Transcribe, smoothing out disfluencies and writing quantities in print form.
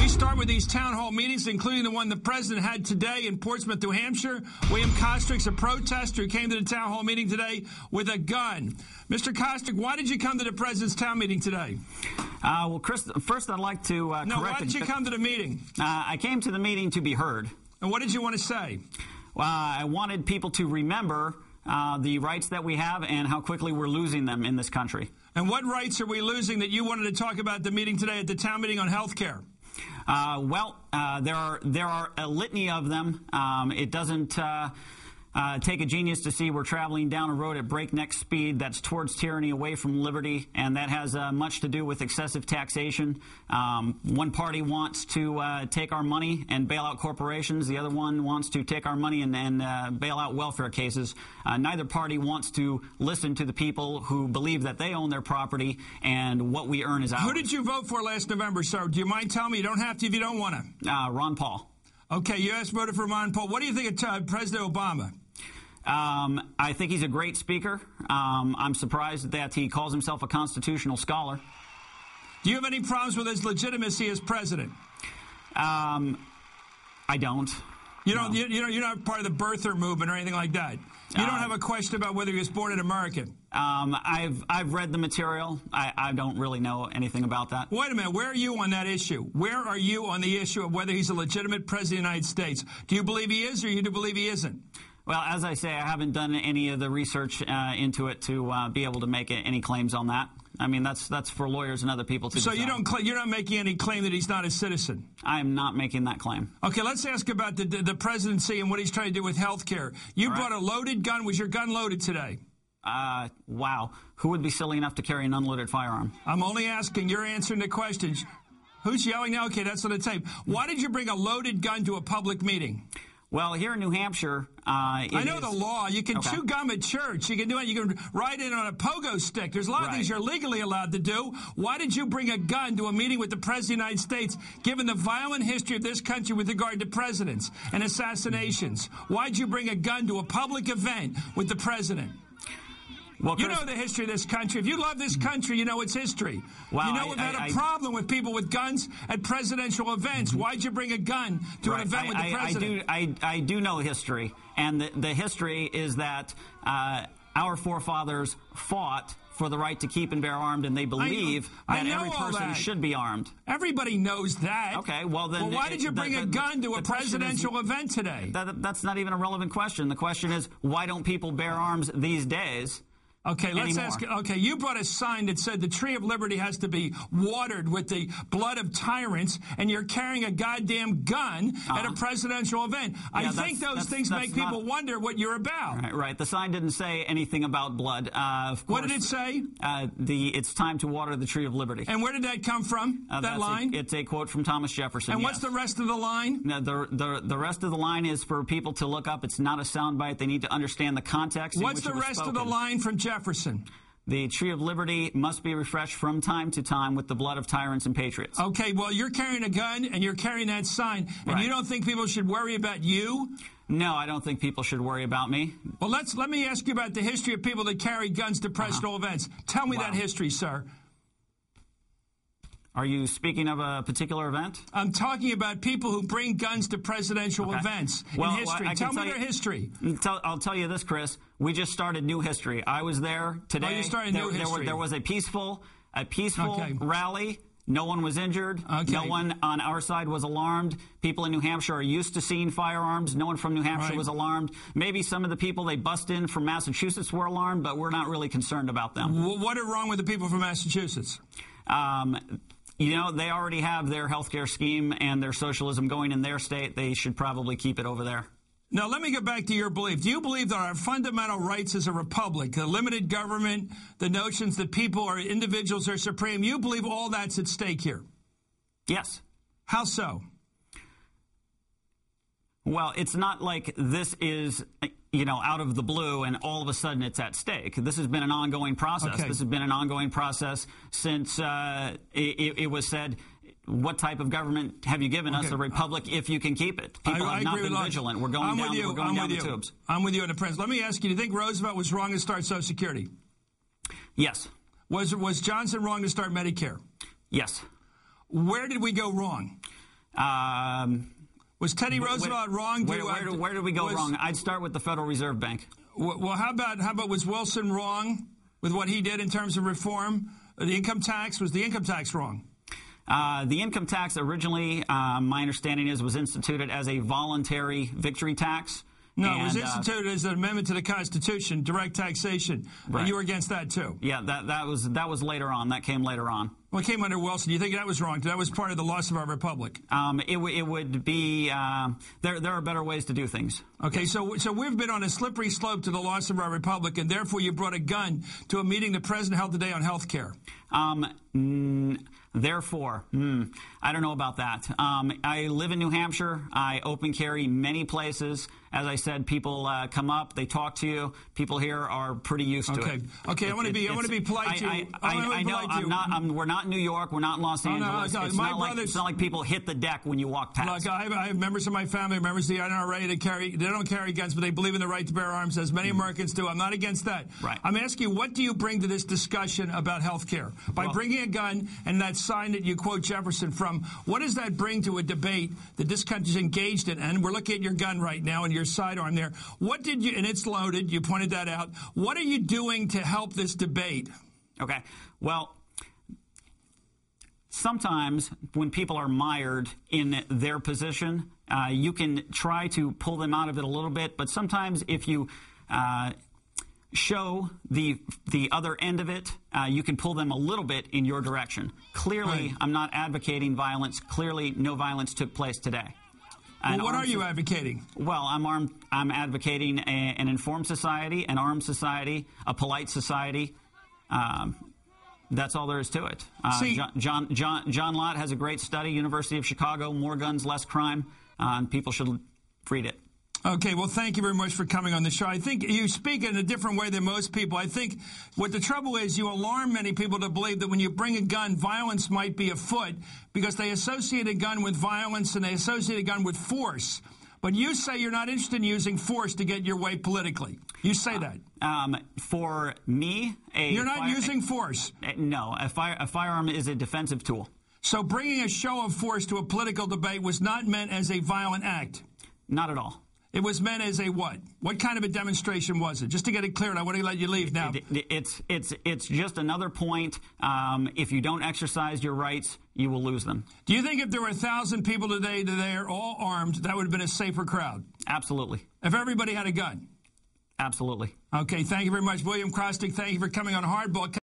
We start with these town hall meetings, including the one the president had today in Portsmouth, New Hampshire. William Kostric's a protester who came to the town hall meeting today with a gun. Mr. Kostric, why did you come to the president's town meeting today? Well, Chris, first I'd like to correct... No, why did you come to the meeting? I came to the meeting to be heard. And what did you want to say? I wanted people to remember the rights that we have and how quickly we're losing them in this country. And what rights are we losing that you wanted to talk about at the meeting today, at the town meeting on health care? There are a litany of them. It doesn't take a genius to see we're traveling down a road at breakneck speed that's towards tyranny, away from liberty, and that has much to do with excessive taxation. One party wants to take our money and bail out corporations. The other one wants to take our money and bail out welfare cases. Neither party wants to listen to the people who believe that they own their property and what we earn is ours. Who did you vote for last November, sir? Do you mind telling me? You don't have to if you don't want to. Ron Paul. Okay, you guys voted for Ron Paul. What do you think of President Obama? I think he's a great speaker. I'm surprised that he calls himself a constitutional scholar. Do you have any problems with his legitimacy as president? I don't. You're not part of the birther movement or anything like that. You don't have a question about whether he was born an American. I've read the material. I don't really know anything about that. Wait a minute. Where are you on that issue? Where are you on the issue of whether he's a legitimate president of the United States? Do you believe he is, or you do believe he isn't? Well, as I say, I haven't done any of the research into it to be able to make any claims on that. I mean, that's for lawyers and other people to decide. So you're not making any claim that he's not a citizen? I am not making that claim. Okay, let's ask about the presidency and what he's trying to do with health care. You brought a loaded gun. Was your gun loaded today? Wow. Who would be silly enough to carry an unloaded firearm? I'm only asking. You're answering the questions. Who's yelling now? Okay, that's on the tape. Why did you bring a loaded gun to a public meeting? Well, here in New Hampshire, I know the law. You can chew gum at church. You can do it. You can ride in on a pogo stick. There's a lot of things you're legally allowed to do. Why did you bring a gun to a meeting with the President of the United States, given the violent history of this country with regard to presidents and assassinations? Why'd you bring a gun to a public event with the president? Well, you know the history of this country. If you love this country, you know its history. Well, you know we've had a problem with people with guns at presidential events. Why'd you bring a gun to an event with the president? I do know history, and the history is that our forefathers fought for the right to keep and bear armed, and they believe that every person should be armed. Everybody knows that. Okay, well then... Well, why did you bring a gun to a presidential event today? That's not even a relevant question. The question is, why don't people bear arms these days? Okay, let's ask. Okay, you brought a sign that said the tree of liberty has to be watered with the blood of tyrants, and you're carrying a goddamn gun at a presidential event. I think those things make people wonder what you're about. Right. The sign didn't say anything about blood. Of course, what did it say? It's time to water the tree of liberty. And where did that come from? That line? It's a quote from Thomas Jefferson. And what's the rest of the line? The rest of the line is for people to look up. It's not a soundbite. They need to understand the context. What's the rest of the line from Jefferson? The tree of liberty must be refreshed from time to time with the blood of tyrants and patriots. Okay, well, you're carrying a gun and you're carrying that sign, and you don't think people should worry about you? No, I don't think people should worry about me. Well, let me ask you about the history of people that carry guns to presidential events. Tell me that history, sir. Are you speaking of a particular event? I'm talking about people who bring guns to presidential events in history. Tell me their history. I'll tell you this, Chris. We just started new history. I was there today. Oh, you started new history. There was a peaceful rally. No one was injured. Okay. No one on our side was alarmed. People in New Hampshire are used to seeing firearms. No one from New Hampshire was alarmed. Maybe some of the people they bust in from Massachusetts were alarmed, but we're not really concerned about them. Well, what is wrong with the people from Massachusetts? You know, they already have their health care scheme and their socialism going in their state. They should probably keep it over there. Now, let me get back to your belief. Do you believe that our fundamental rights as a republic, the limited government, the notions that people or individuals are supreme, you believe all that's at stake here? Yes. How so? Well, it's not like this is, out of the blue and all of a sudden it's at stake. This has been an ongoing process. Okay. This has been an ongoing process since it was said, what type of government have you given us, a republic, if you can keep it? People have not been vigilant. We're going down the tubes. I'm with you on the president. Let me ask you, do you think Roosevelt was wrong to start Social Security? Yes. Was Johnson wrong to start Medicare? Yes. Where did we go wrong? Was Teddy Roosevelt wrong? Where did we go wrong? I'd start with the Federal Reserve Bank. Well, how about was Wilson wrong with what he did in terms of reform? The income tax, was the income tax wrong? The income tax originally, my understanding is, was instituted as a voluntary victory tax. No, it was instituted as an amendment to the Constitution, direct taxation. Right. And you were against that, too. Yeah, that was later on. That came later on. Well, it came under Wilson. Do you think that was wrong? That was part of the loss of our republic. It would be there are better ways to do things. Okay, so we've been on a slippery slope to the loss of our republic, and therefore you brought a gun to a meeting the president held today on health care. Therefore, I don't know about that. I live in New Hampshire. I open carry many places. As I said, people come up, they talk to you. People here are pretty used to it. Okay, I want to be polite to you. I know. We're not in New York. We're not in Los Angeles. No, it's not like people hit the deck when you walk past. Look, I have members of my family, members of the NRA they don't carry guns, but they believe in the right to bear arms, as many Americans do. I'm not against that. Right. I'm asking you, what do you bring to this discussion about health care? By bringing a gun and that sign that you quote Jefferson from, what does that bring to a debate that this country's engaged in? And we're looking at your gun right now and your sidearm there. What did you, and it's loaded, you pointed that out. What are you doing to help this debate? Okay. Well, sometimes when people are mired in their position, you can try to pull them out of it a little bit, but sometimes if you show the other end of it, you can pull them a little bit in your direction. Clearly, I'm not advocating violence. Clearly, no violence took place today. Well, what are you advocating? Well, I'm advocating an informed society, an armed society, a polite society. That's all there is to it. John Lott has a great study, University of Chicago, More Guns, Less Crime. People should read it. Okay, well, thank you very much for coming on the show. I think you speak in a different way than most people. I think what the trouble is, you alarm many people to believe that when you bring a gun, violence might be afoot because they associate a gun with violence and they associate a gun with force. But you say you're not interested in using force to get your way politically. You say that. For me, you're not using force. No, a firearm is a defensive tool. So bringing a show of force to a political debate was not meant as a violent act? Not at all. It was meant as a what? What kind of a demonstration was it? Just to get it clear, and I want to let you leave now. It's just another point. If you don't exercise your rights, you will lose them. Do you think if there were 1,000 people today are all armed, that would have been a safer crowd? Absolutely. If everybody had a gun? Absolutely. Okay, thank you very much. William Kostric, thank you for coming on Hardball.